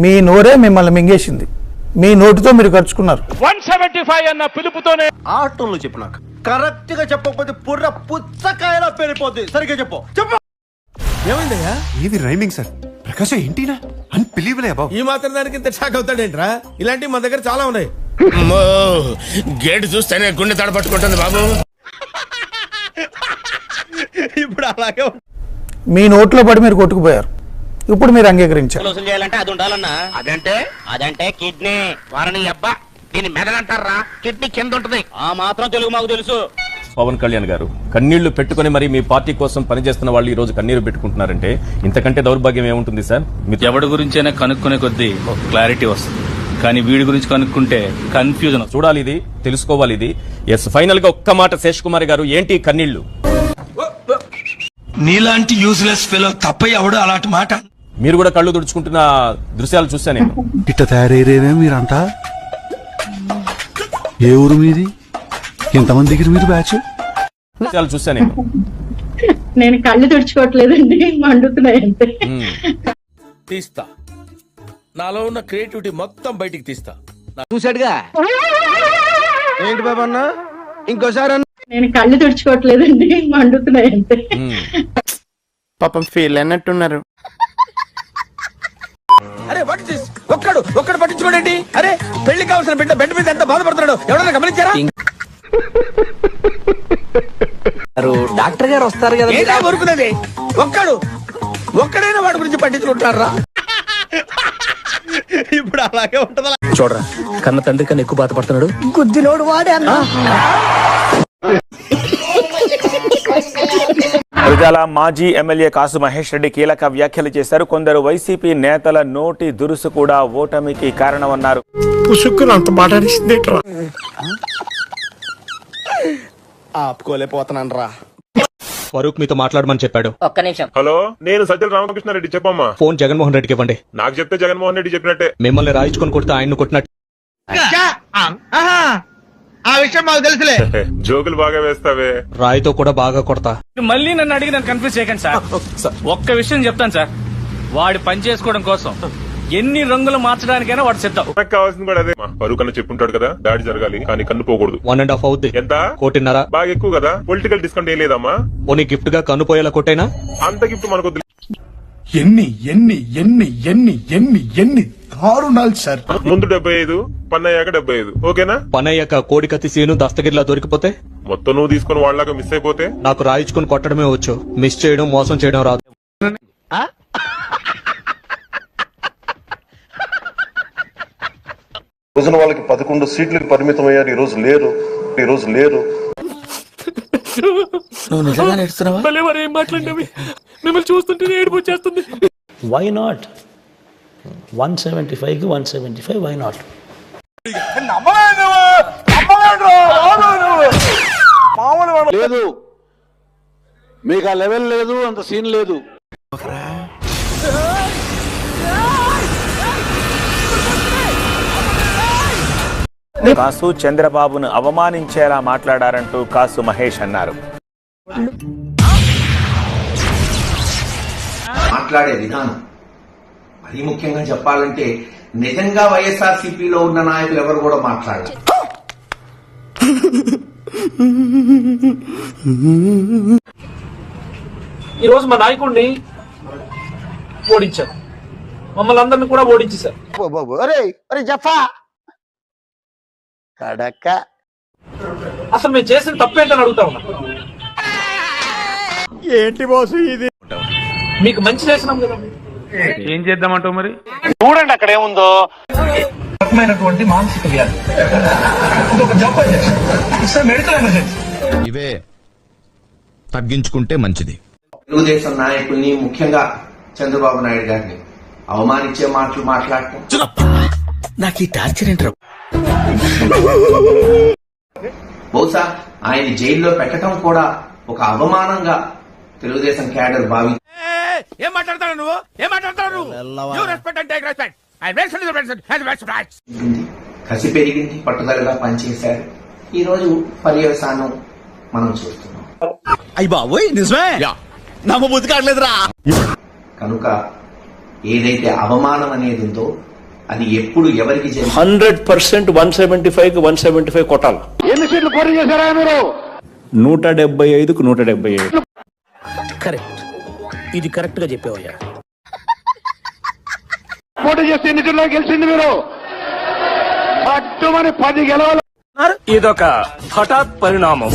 మీ నోరే మిమ్మల్ని మింగేసింది. మీ నోటితో మీరు ఖర్చుకున్నారు. 175 అన్న పిలుపుతోనే ఆటంలో చెప్పు. నాకు కరెక్ట్ గా చెప్పకపోతే పుర్ర పుచ్చకాయలా పెరిపోద్ది. సరిగ్గా చెప్పు. ఏమైందయ్యా? ఇది రైమింగ్ సార్. ప్రకాశం ఏంటినా అన్బిలీవబుల్ అబౌ. ఈ మాత్రం దానికి ఇంత షాక్ అవుతాడేంట్రా? ఇలాంటివి మన దగ్గర చాలా ఉన్నాయి. గేట్ చూస్తేనే గుండె తడపట్టుకుంటుంది బాబు. ఇప్పుడు అలాగే మీ నోట్లో పడి మీరు కొట్టుకుపోయారు. ఇప్పుడు మీరు అంగీకరించారు. వసూలు చేయాలంటే అది ఉండాలన్నా. అదంటే కిడ్నీ. వారని అబ్బా దీన్ని మెదలంటారా? కిడ్నీ కింద ఉంటది. ఆ మాత్రం తెలుగు మాకు తెలుసు. పవన్ కళ్యాణ్ గారు కన్నీళ్లు పెట్టుకుని మరి మీ పార్టీ కోసం పనిచేస్తున్న వాళ్ళు ఈ రోజు కన్నీరు పెట్టుకుంటున్నారంటే ఇంతకంటే దౌర్భాగ్యం ఏముంటుంది సార్? ఎవడి గురించి అయినా కనుక్కునే కొద్దీ క్లారిటీ వస్తుంది, కానీ వీడి గురించి కనుక్కుంటే కన్ఫ్యూజన్. చూడాలి, ఇది తెలుసుకోవాలి. ఇది ఎస్. ఫైనల్ గా ఒక్క మాట శేష్ కుమార్ గారు, ఏంటి కన్నీళ్లు? నీలాంటి యూజ్లెస్ ఫెలో తప్ప ఎవడు అలాంటి మాట. మీరు కూడా కళ్ళు తుడుచుకుంటున్న దృశ్యాలు చూశాను నేను. ఇట్ట తయారయ్యేదే మీరంతా. ఏ ఊరు మీది? ఎంతమంది దగ్గర మీరు బ్యాచ్? దృశ్యాలు చూశాను నేను. నేను కళ్ళు తుడుచుకోవట్లేదండి, మండుతున్నాయంటే. తీస్తా, నాలో ఉన్న క్రియేటివిటీ మొత్తం బయటికి తీస్తా. చూసాడుగా ఏంటి బాబు అన్న? ఇంకోసారి నేను కళ్ళు తుడుచుకోవట్లేదండి, మండుతున్నాయంటే. పాపం ఫీల్ అన్నట్టున్నారు. అరే వాట్ ఇస్ దిస్? ఒక్కడు పట్టించుకోండి. అరే పెళ్లి కావాల్సిన బిడ్డ బెడ్ మీద ఎంత బాధపడుతున్నాడు ఎవరైనా గమనించారా? డాక్టర్ గారు వస్తారు కదా. ఏదో ఊరుకునేది. ఒక్కడైనా వాడి గురించి పట్టించుకుంటారా? ఇప్పుడు అలాగే ఉంటదా? చూడరా, కన్న తండ్రి కన్నా ఎక్కువ బాధపడుతున్నాడు. గుద్దినోడు వాడే అన్న. గురజాల మాజీ ఎమ్మెల్యే కాసు మహేష్ రెడ్డి కీలక వ్యాఖ్యలు చేశారు. కొందరు వైసీపీ నేతల నోటి దురుసు కూడా ఓటమికి కారణమన్నారు. ఆపుకోలేకపోతున్నాను రా. ఫరూక్ మీతో మాట్లాడమని చెప్పాడు. ఒక్క నిమిషం. హలో, నేను సజ్జల రామకృష్ణారెడ్డి. చెప్పమ్మా. ఫోన్ జగన్మోహన్ రెడ్డికి ఇవ్వండి. నాకు చెప్తే జగన్మోహన్ రెడ్డి చెప్పినట్టే. మిమ్మల్ని రాయించుకొని కొడితే ఆయన్ను కొట్టినట్టు. ఆ విషయం మాకు తెలుసులే. జోకులు బాగా వేస్తావే. రాయితో కూడా బాగా కొడతా. మళ్ళీ నన్ను అడిగి నన్ను కన్ఫ్యూజ్ చేయకండి సార్. ఒక్క విషయం చెప్తాను సార్, వాడి పని చేసుకోవడం కోసం ఎన్ని రంగులు మార్చడానికైనా వాడు సిద్ధం. నాకు కావాల్సింది కూడా అదే. పరువు కన్నా చెప్పుంటాడు కదా, దాడి జరగాలి కానీ కన్ను పోకూడదు. 1.5 అవుద్ది. ఎంత? 1.5. బాగా ఎక్కువ కదా. పొలిటికల్ డిస్కౌంట్ ఏం లేదమ్మా. పోనీ గిఫ్ట్ గా కన్ను పోయేలా కొట్టైనా. అంత గిఫ్ట్ మనకు వద్దు. ఎన్ని ఎన్ని ఎన్ని ఎన్ని ఎన్ని ఎన్ని దారుణాలు సార్. ముందు 75, పన్నయ్యాక 75. ఓకేనా? పనయ్యాక కోడికత్తి సీను దస్తగిరిలా దొరికిపోతే, మొత్తం నువ్వు తీసుకుని వాళ్ళగా మిస్ అయిపోతే నాకు రాయించుకొని కొట్టడమే వచ్చు, మిస్ చేయడం మోసం చేయడం రాదు. రోజున వాళ్ళకి 11 సీట్లకు పరిమితం అయ్యారు. ఈ రోజు లేరు. నువ్వు నిజంగా నేర్చున్నావా? ఏం మాట్లాడినవి మిమ్మల్ని చూస్తుంటే ఏడుపు వచ్చేస్తుంది. వై నాట్ 175 కి 175? Why not? లేదు, మీకు ఆ లెవెల్ లేదు, అంత సీన్ లేదు. కాసు చంద్రబాబును అవమానించేలా మాట్లాడారంటూ కాసు మహేష్ అన్నారు. మాట్లాడే విధానం మరీ ముఖ్యంగా చెప్పాలంటే నిజంగా వైఎస్ఆర్సీపీలో ఉన్న నాయకులు ఎవరు కూడా మాట్లాడారు. ఈ రోజు మా నాయకుడిని ఓడించారు, మమ్మల్ని అందరిని కూడా ఓడించేశారు. అసలు మేము చేసిన తప్పేంటని అడుగుతా ఉన్నా. ఏంటి బాసు ఇది? మీకు మంచి చేసినాం కదా, ఏం చేద్దామంటావు మరి? చూడండి అక్కడ ఏముందో. రకమైనటువంటి మానసిక వ్యాధి, మెడికల్ ఎమర్జెన్సీ. ఇవే తగ్గించుకుంటే మంచిది. తెలుగుదేశం నాయకుల్ని, ముఖ్యంగా చంద్రబాబు నాయుడు గారిని అవమానించే మాటలు మాట్లాడటం. నాకు ఈ టార్చర్ ఏంట్రా? బహుశా ఆయన జైల్లో పెట్టడం కూడా ఒక అవమానంగా తెలుగుదేశం క్యాడర్ భావించి ఏం మాట్లాడతాడు నువ్వు? కసి పెరిగింది, పట్టుదలగా పనిచేశారు. ఈ రోజు పర్యవసానం మనం చూస్తున్నాం. అయ్య బాబోయ్, నిజమే, నమ్మబుద్ధి కావట్లేదురా. కనుక ఏదైతే అవమానం అనేది ఉందో అది ఎప్పుడు ఎవరికి జరిగింది 100% 175కి 175 కొట్టాలి. ఎన్ని సీట్లు పోటీ చేశారా మీరు? 175కు 175. కరెక్ట్, ఇది కరెక్ట్ గా చెప్పావయ్యా. పోటీ చేస్తే ఎన్ని సీట్లో గెలిచింది మీరు? పట్టుమని 10 గెలవాలి. ఇదొక హఠాత్ పరిణామం,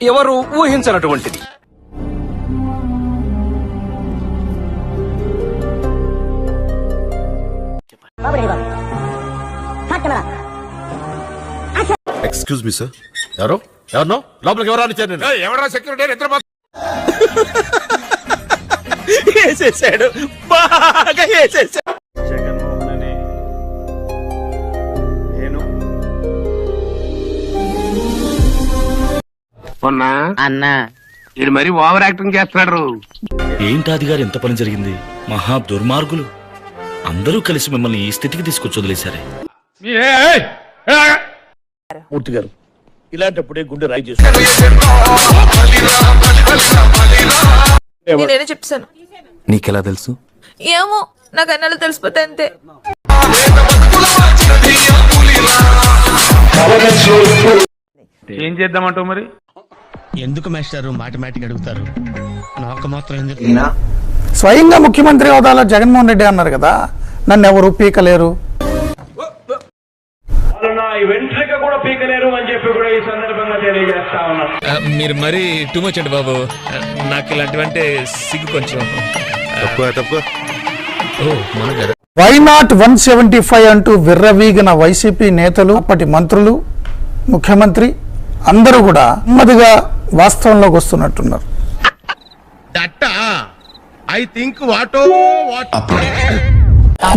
ఎవరు ఊహించినటువంటిది. Excuse me sir. ఎవరినో లోపలికి ఎవరా సెక్యూరిటీ వేసేసాడు, బాగా వేసేసాడు. జగన్మోహన్ అనే నేను అన్నా ఇది మరి ఓవర్ యాక్టింగ్ చేస్తున్నాడు. ఏంటాది గారు ఎంత పని జరిగింది? మహా దుర్మార్గులు అందరూ కలిసి మిమ్మల్ని ఈ స్థితికి తీసుకొచ్చి వదిలేశారే. మూర్తి గారు, ఇలాంటప్పుడే గుండె రాయి చేస్తారు. నేనే చెప్తాను. నీకెలా తెలుసు? ఏమో, నాకు అన్నలు తెలిసిపోతే అంతే. ఏం చేద్దామంటావు మరి? ఎందుకు మాస్టారు మాటిమాటికి అడుగుతారు? నాకు మాత్రం ఎందుకు? స్వయంగా ముఖ్యమంత్రి హోదాలో జగన్మోహన్ రెడ్డి అన్నారు కదా, నన్ను ఎవరు పీకలేరు. వెంట్రిక కూడా పీకలేరు అని చెప్పి కూడా ఈ సందర్భంగా తెలియజేస్తా ఉన్నాను. మీరు మరీ టూ మచ్ అండి బాబు, నాకు ఇలాంటివంటే సిగ్గు కొంచెం. వై నాట్ 175 అంటూ విర్రవీగిన వైసీపీ నేతలు, అప్పటి మంత్రులు, ముఖ్యమంత్రి అందరూ కూడా నెమ్మదిగా వాస్తవంలోకి వస్తున్నట్టున్నారు.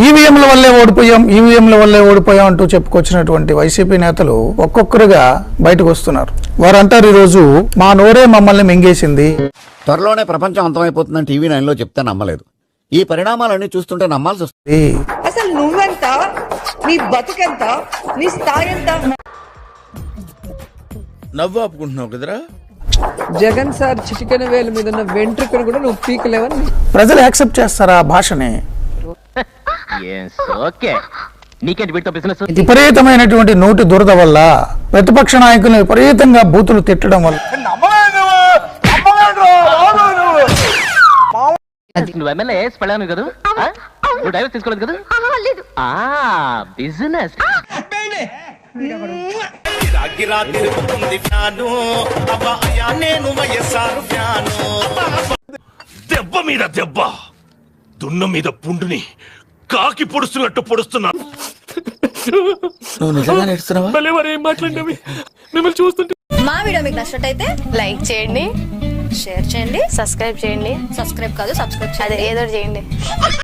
ఈవీఎంల వల్లే ఓడిపోయాం అంటూ చెప్పుకొచ్చినటువంటి వైసీపీ నేతలు ఒక్కొక్కరుగా బయటకు వస్తున్నారు. వారంటారు ఈరోజు మా నోరే మమ్మల్ని మింగేసింది. త్వరలోనే ప్రపంచం అంతమైపోతుందని టీవీ 9లో చెప్తే నమ్మలేదు. ఈ పరిణామాలన్నీ చూస్తుంటే నమ్మాల్సి వస్తుంది. అసలు నువ్వెంత, నీ బతుకెంత, నీ స్థాయి ఎంత? నవ్వు ఆపుకుంటున్నావు కదరా. జగన్ సార్ చిటికెన వేల మీద ఉన్న వెంట్రుకను కూడా నువ్వు పీకలేవని ప్రజలు యాక్సెప్ట్ చేస్తారా ఆ భాషని? విపరీతమైనటువంటి నోటి దురద వల్ల, ప్రతిపక్ష నాయకులను విపరీతంగా బూతులు తిట్టడం వల్ల నువ్వు ఎమ్మెల్యే పడాను కదా, నువ్వు డైవర్స్ తీసుకోలేదు కదా. బిజినెస్ దెబ్బ మీద దెబ్బ, దున్న మీద పుండుని కాకి పొడుస్తున్నట్టు పొడుస్తున్నా. నువ్వు నిజంగా నేర్చుతున్నావా? మాట్లాడినవి మిమ్మల్ని చూస్తుంటే. మా వీడియో మీకు నచ్చినట్టయితే లైక్ చేయండి, షేర్ చేయండి, సబ్స్క్రైబ్ చేయండి. సబ్స్క్రైబ్ కాదు, సబ్స్క్రైబ్ చేయండి, ఏదో చేయండి.